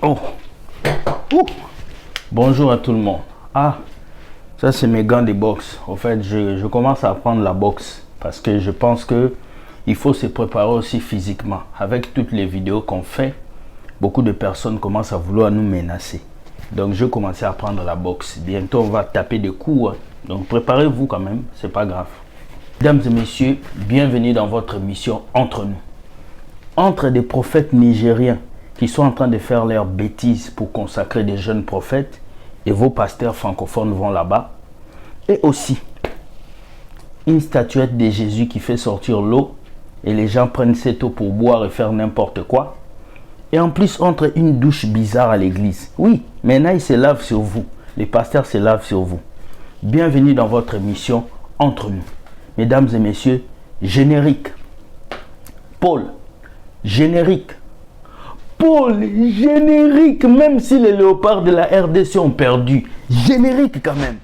Oh, ouh. Bonjour à tout le monde. Ah, ça c'est mes gants de boxe. En fait, je commence à apprendre la boxe parce que je pense que il faut se préparer aussi physiquement. Avec toutes les vidéos qu'on fait, beaucoup de personnes commencent à vouloir nous menacer. Donc, je commence à apprendre la boxe. Bientôt, on va taper des coups. Donc, préparez-vous quand même, c'est pas grave. Mesdames et messieurs, bienvenue dans votre mission Entre nous. Entre des prophètes nigériens qui sont en train de faire leurs bêtises pour consacrer des jeunes prophètes et vos pasteurs francophones vont là-bas. Et aussi, une statuette de Jésus qui fait sortir l'eau et les gens prennent cette eau pour boire et faire n'importe quoi. Et en plus, entre une douche bizarre à l'église. Oui, maintenant ils se lavent sur vous. Les pasteurs se lavent sur vous. Bienvenue dans votre mission Entre nous. Mesdames et messieurs, générique. Paul, générique. Paul, générique, même si les léopards de la RDC ont perdu. Générique quand même.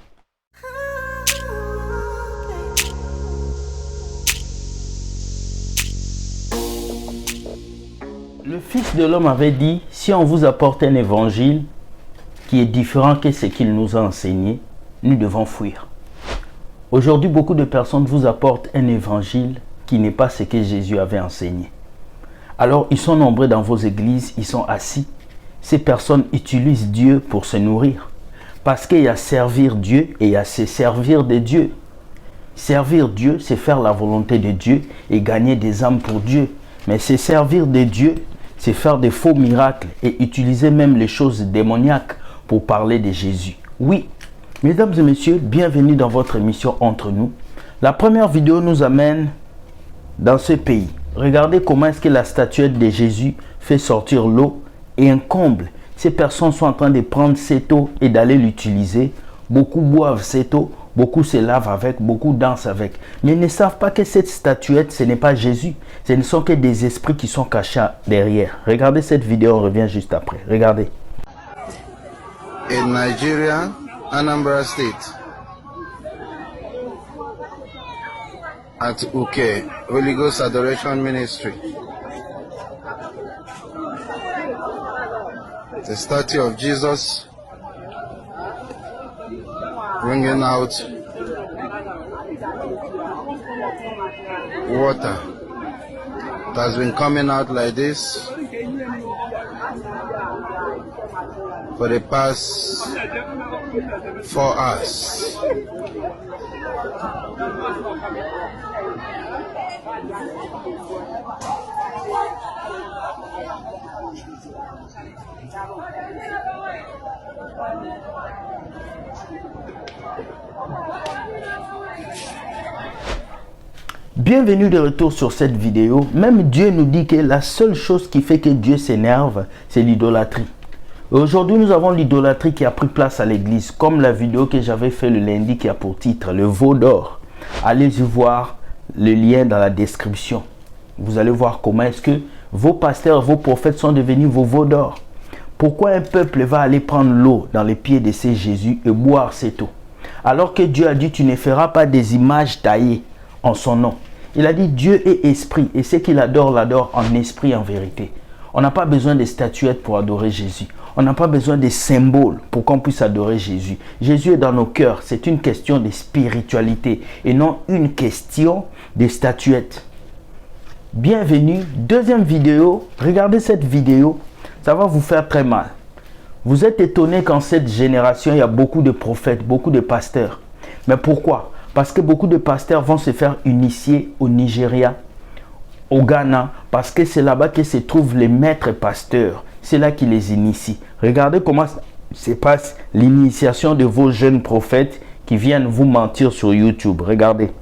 Le Fils de l'homme avait dit, si on vous apporte un évangile qui est différent que ce qu'il nous a enseigné, nous devons fuir. Aujourd'hui, beaucoup de personnes vous apportent un évangile qui n'est pas ce que Jésus avait enseigné. Alors, ils sont nombreux dans vos églises, ils sont assis. Ces personnes utilisent Dieu pour se nourrir. Parce qu'il y a servir Dieu et il y a se servir de Dieu. Servir Dieu, c'est faire la volonté de Dieu et gagner des âmes pour Dieu. Mais se servir de Dieu, c'est faire des faux miracles et utiliser même les choses démoniaques pour parler de Jésus. Oui, mesdames et messieurs, bienvenue dans votre émission Entre nous. La première vidéo nous amène dans ce pays. Regardez comment est-ce que la statuette de Jésus fait sortir l'eau et un comble. Ces personnes sont en train de prendre cette eau et d'aller l'utiliser. Beaucoup boivent cette eau, beaucoup se lavent avec, beaucoup dansent avec. Mais ils ne savent pas que cette statuette, ce n'est pas Jésus. Ce ne sont que des esprits qui sont cachés derrière. Regardez cette vidéo, on revient juste après. Regardez. In Nigeria, Anambra State, at Uke, Holy Ghost Adoration Ministry, the statue of Jesus bringing out water. It has been coming out like this for the past 4 hours. Bienvenue de retour sur cette vidéo. Même Dieu nous dit que la seule chose qui fait que Dieu s'énerve, c'est l'idolâtrie. Aujourd'hui, nous avons l'idolâtrie qui a pris place à l'église, comme la vidéo que j'avais fait le lundi qui a pour titre le veau d'or. Allez y voir le lien dans la description. Vous allez voir comment est-ce que vos pasteurs, vos prophètes sont devenus vos veaux d'or. Pourquoi un peuple va aller prendre l'eau dans les pieds de ces Jésus et boire cette eau? Alors que Dieu a dit, tu ne feras pas des images taillées en son nom. Il a dit, Dieu est esprit et ce qu'il adore, l'adore en esprit et en vérité. On n'a pas besoin de statuettes pour adorer Jésus. On n'a pas besoin de symboles pour qu'on puisse adorer Jésus. Jésus est dans nos cœurs. C'est une question de spiritualité et non une question de statuettes. Bienvenue. Deuxième vidéo. Regardez cette vidéo. Ça va vous faire très mal. Vous êtes étonné qu'en cette génération, il y a beaucoup de prophètes, beaucoup de pasteurs. Mais pourquoi? Parce que beaucoup de pasteurs vont se faire initier au Nigeria, au Ghana, parce que c'est là-bas que se trouvent les maîtres pasteurs. C'est là qui les initie. Regardez comment se passe l'initiation de vos jeunes prophètes qui viennent vous mentir sur YouTube. Regardez.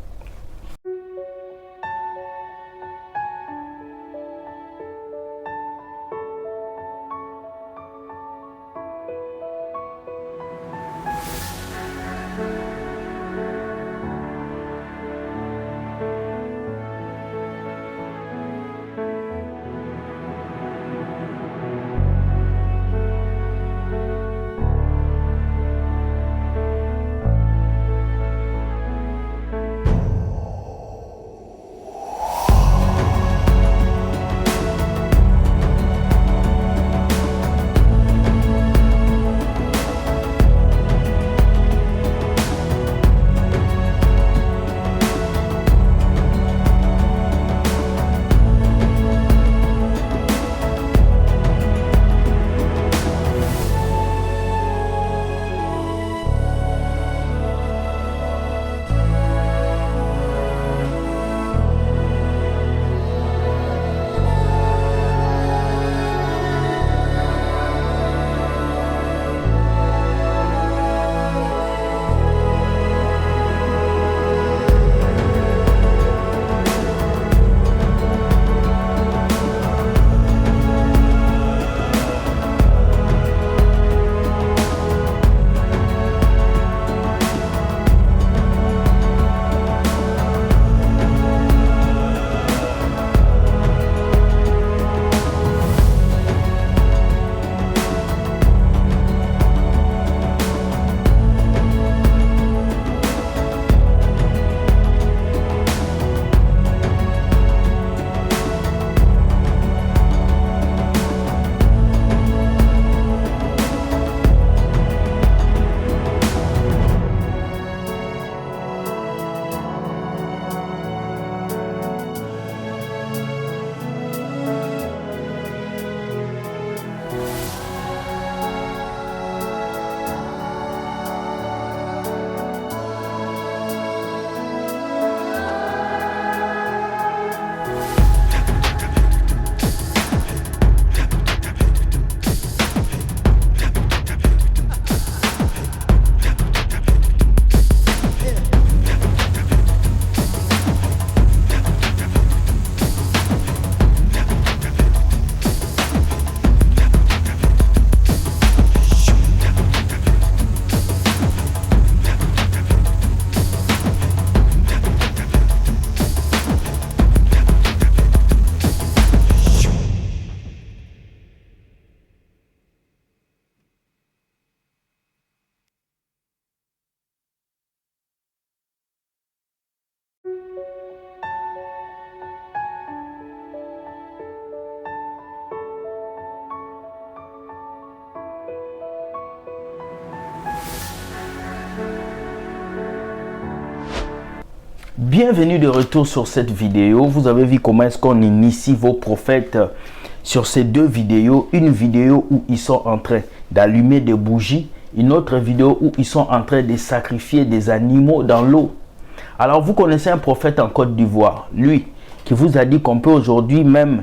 Bienvenue de retour sur cette vidéo. Vous avez vu comment est-ce qu'on initie vos prophètes sur ces deux vidéos. Une vidéo où ils sont en train d'allumer des bougies. Une autre vidéo où ils sont en train de sacrifier des animaux dans l'eau. Alors vous connaissez un prophète en Côte d'Ivoire. Lui qui vous a dit qu'on peut aujourd'hui même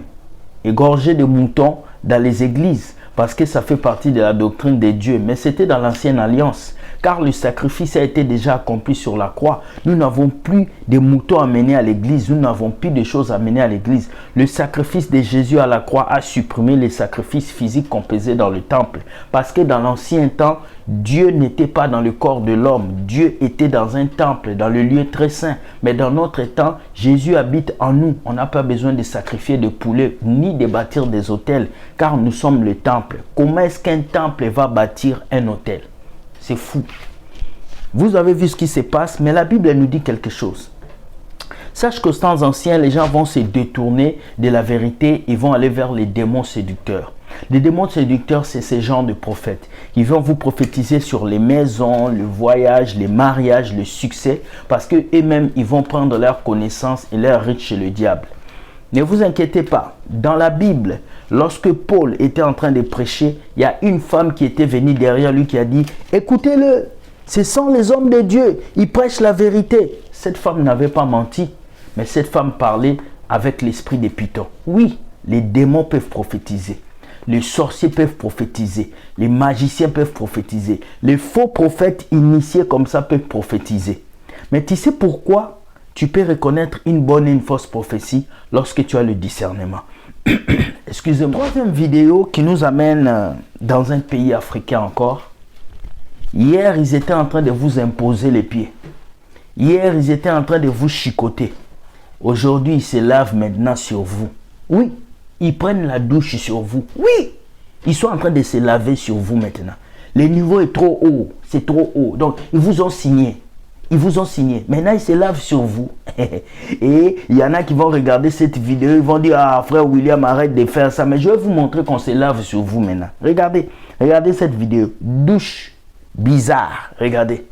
égorger des moutons dans les églises. Parce que ça fait partie de la doctrine des dieux. Mais c'était dans l'ancienne alliance. Car le sacrifice a été déjà accompli sur la croix. Nous n'avons plus de moutons à mener à l'église. Nous n'avons plus de choses à mener à l'église. Le sacrifice de Jésus à la croix a supprimé les sacrifices physiques qu'on faisait dans le temple. Parce que dans l'ancien temps, Dieu n'était pas dans le corps de l'homme. Dieu était dans un temple, dans le lieu très saint. Mais dans notre temps, Jésus habite en nous. On n'a pas besoin de sacrifier de poulets ni de bâtir des autels. Car nous sommes le temple. Comment est-ce qu'un temple va bâtir un autel? C'est fou. Vous avez vu ce qui se passe, mais la Bible nous dit quelque chose. Sache qu'aux temps anciens, les gens vont se détourner de la vérité et vont aller vers les démons séducteurs. Les démons séducteurs, c'est ces gens de prophètes. Ils vont vous prophétiser sur les maisons, le voyage, les mariages, le succès, parce qu'eux-mêmes, ils vont prendre leur connaissance et leur riche chez le diable. Ne vous inquiétez pas, dans la Bible, lorsque Paul était en train de prêcher, il y a une femme qui était venue derrière lui qui a dit « Écoutez-le, ce sont les hommes de Dieu, ils prêchent la vérité. » Cette femme n'avait pas menti, mais cette femme parlait avec l'esprit des pythons. Oui, les démons peuvent prophétiser, les sorciers peuvent prophétiser, les magiciens peuvent prophétiser, les faux prophètes initiés comme ça peuvent prophétiser. Mais tu sais pourquoi tu peux reconnaître une bonne et une fausse prophétie lorsque tu as le discernement. Excusez-moi. Troisième vidéo qui nous amène dans un pays africain encore. Hier, ils étaient en train de vous imposer les pieds. Hier, ils étaient en train de vous chicoter. Aujourd'hui, ils se lavent maintenant sur vous. Oui, ils prennent la douche sur vous. Oui, ils sont en train de se laver sur vous maintenant. Le niveau est trop haut. C'est trop haut. Donc, ils vous ont signé. Ils vous ont signé. Maintenant, ils se lavent sur vous. Et il y en a qui vont regarder cette vidéo. Ils vont dire, ah, frère William, arrête de faire ça. Mais je vais vous montrer qu'on se lave sur vous maintenant. Regardez. Regardez cette vidéo. Douche bizarre. Regardez.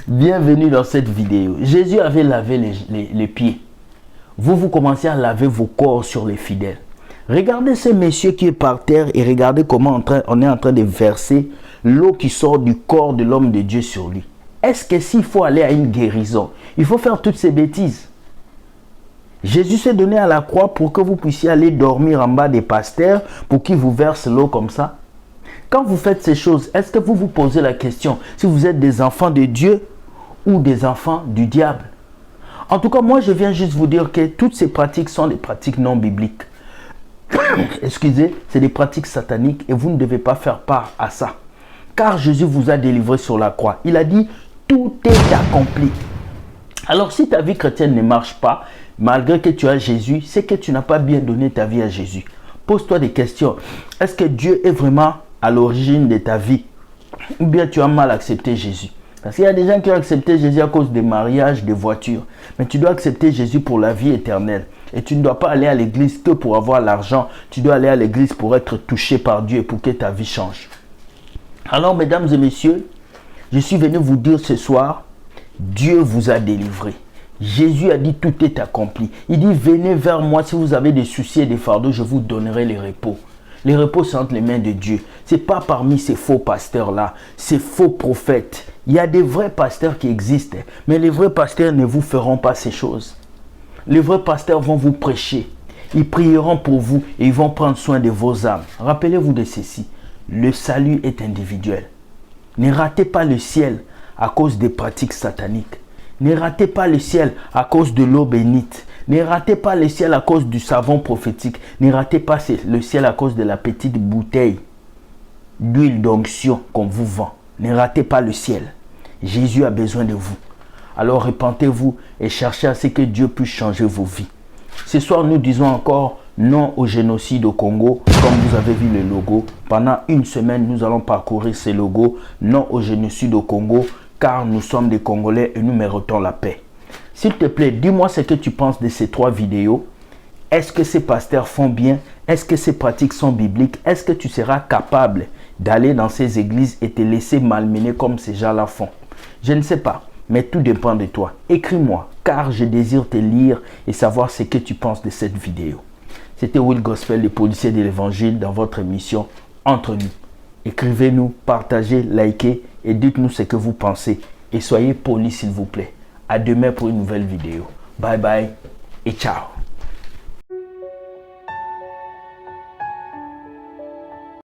Bienvenue dans cette vidéo. Jésus avait lavé les pieds. Vous commencez à laver vos corps sur les fidèles. Regardez ce monsieur qui est par terre et regardez comment on est en train de verser l'eau qui sort du corps de l'homme de Dieu sur lui. Est-ce que s'il faut aller à une guérison, il faut faire toutes ces bêtises? Jésus s'est donné à la croix pour que vous puissiez aller dormir en bas des pasteurs pour qu'ils vous versent l'eau comme ça. Quand vous faites ces choses, est-ce que vous vous posez la question si vous êtes des enfants de Dieu ou des enfants du diable? En tout cas, moi, je viens juste vous dire que toutes ces pratiques sont des pratiques non bibliques. Excusez, c'est des pratiques sataniques et vous ne devez pas faire part à ça. Car Jésus vous a délivré sur la croix. Il a dit, tout est accompli. Alors, si ta vie chrétienne ne marche pas, malgré que tu as Jésus, c'est que tu n'as pas bien donné ta vie à Jésus. Pose-toi des questions. Est-ce que Dieu est vraiment à l'origine de ta vie? Ou bien tu as mal accepté Jésus? Parce qu'il y a des gens qui ont accepté Jésus à cause des mariages, des voitures. Mais tu dois accepter Jésus pour la vie éternelle. Et tu ne dois pas aller à l'église que pour avoir l'argent. Tu dois aller à l'église pour être touché par Dieu et pour que ta vie change. Alors, mesdames et messieurs, je suis venu vous dire ce soir, Dieu vous a délivré. Jésus a dit tout est accompli. Il dit venez vers moi si vous avez des soucis et des fardeaux, je vous donnerai le repos. Le repos c'est entre les mains de Dieu. Ce n'est pas parmi ces faux pasteurs-là, ces faux prophètes. Il y a des vrais pasteurs qui existent, mais les vrais pasteurs ne vous feront pas ces choses. Les vrais pasteurs vont vous prêcher. Ils prieront pour vous et ils vont prendre soin de vos âmes. Rappelez-vous de ceci. Le salut est individuel. Ne ratez pas le ciel à cause des pratiques sataniques. Ne ratez pas le ciel à cause de l'eau bénite. Ne ratez pas le ciel à cause du savon prophétique. Ne ratez pas le ciel à cause de la petite bouteille d'huile d'onction qu'on vous vend. Ne ratez pas le ciel. Jésus a besoin de vous. Alors repentez-vous et cherchez à ce que Dieu puisse changer vos vies. Ce soir, nous disons encore non au génocide au Congo, comme vous avez vu le logo. Pendant une semaine, nous allons parcourir ce logo, non au génocide au Congo, car nous sommes des Congolais et nous méritons la paix. S'il te plaît, dis-moi ce que tu penses de ces 3 vidéos. Est-ce que ces pasteurs font bien? Est-ce que ces pratiques sont bibliques? Est-ce que tu seras capable d'aller dans ces églises et te laisser malmener comme ces gens-là font? Je ne sais pas. Mais tout dépend de toi. Écris-moi, car je désire te lire et savoir ce que tu penses de cette vidéo. C'était Will Gospel, le policier de l'évangile, dans votre émission Entre nous. Écrivez-nous, partagez, likez et dites-nous ce que vous pensez. Et soyez polis s'il vous plaît. À demain pour une nouvelle vidéo. Bye bye et ciao.